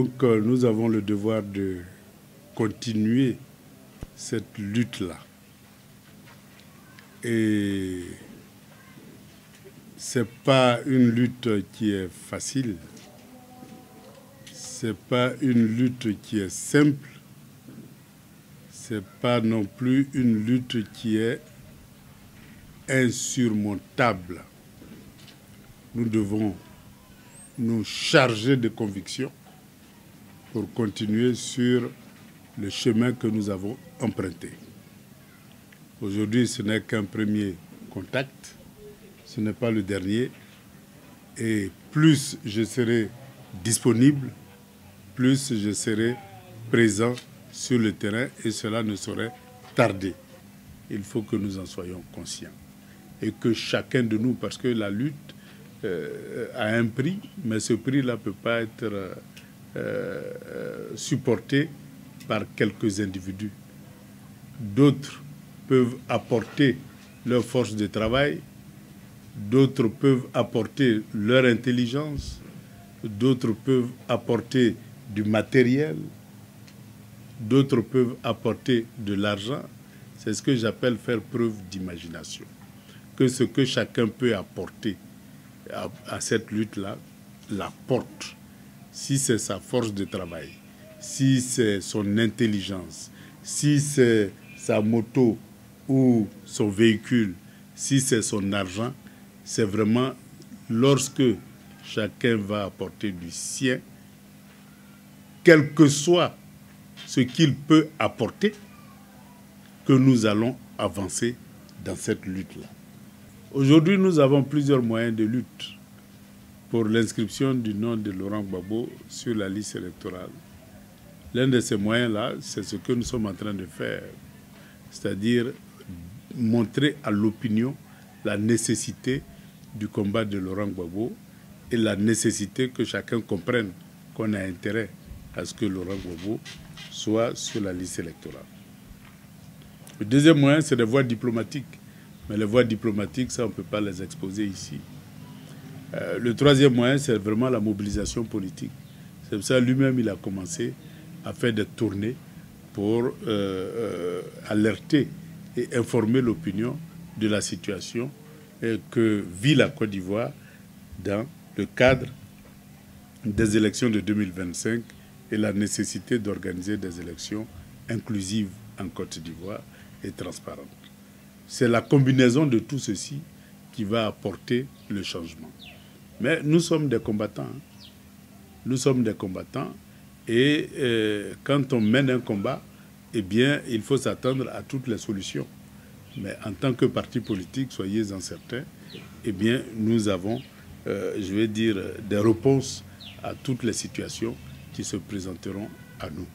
Donc nous avons le devoir de continuer cette lutte-là. Et ce n'est pas une lutte qui est facile, ce n'est pas une lutte qui est simple, ce n'est pas non plus une lutte qui est insurmontable. Nous devons nous charger de conviction pour continuer sur le chemin que nous avons emprunté. Aujourd'hui, ce n'est qu'un premier contact, ce n'est pas le dernier. Et plus je serai disponible, plus je serai présent sur le terrain et cela ne saurait tarder. Il faut que nous en soyons conscients. Et que chacun de nous, parce que la lutte a un prix, mais ce prix-là ne peut pas être supporté par quelques individus. D'autres peuvent apporter leur force de travail, d'autres peuvent apporter leur intelligence, d'autres peuvent apporter du matériel, d'autres peuvent apporter de l'argent. C'est ce que j'appelle faire preuve d'imagination. Que ce que chacun peut apporter à cette lutte-là, l'apporte. Si c'est sa force de travail, si c'est son intelligence, si c'est sa moto ou son véhicule, si c'est son argent, c'est vraiment lorsque chacun va apporter du sien, quel que soit ce qu'il peut apporter, que nous allons avancer dans cette lutte-là. Aujourd'hui, nous avons plusieurs moyens de lutte pour l'inscription du nom de Laurent Gbagbo sur la liste électorale. L'un de ces moyens-là, c'est ce que nous sommes en train de faire, c'est-à-dire montrer à l'opinion la nécessité du combat de Laurent Gbagbo et la nécessité que chacun comprenne qu'on a intérêt à ce que Laurent Gbagbo soit sur la liste électorale. Le deuxième moyen, c'est les voies diplomatiques. Mais les voies diplomatiques, ça, on ne peut pas les exposer ici. Le troisième moyen, c'est vraiment la mobilisation politique. C'est pour ça lui-même, il a commencé à faire des tournées pour alerter et informer l'opinion de la situation que vit la Côte d'Ivoire dans le cadre des élections de 2025 et la nécessité d'organiser des élections inclusives en Côte d'Ivoire et transparentes. C'est la combinaison de tout ceci qui va apporter le changement. Mais nous sommes des combattants. Hein. Nous sommes des combattants et quand on mène un combat, eh bien, il faut s'attendre à toutes les solutions. Mais en tant que parti politique, soyez-en certains, eh bien, nous avons, je vais dire, des réponses à toutes les situations qui se présenteront à nous.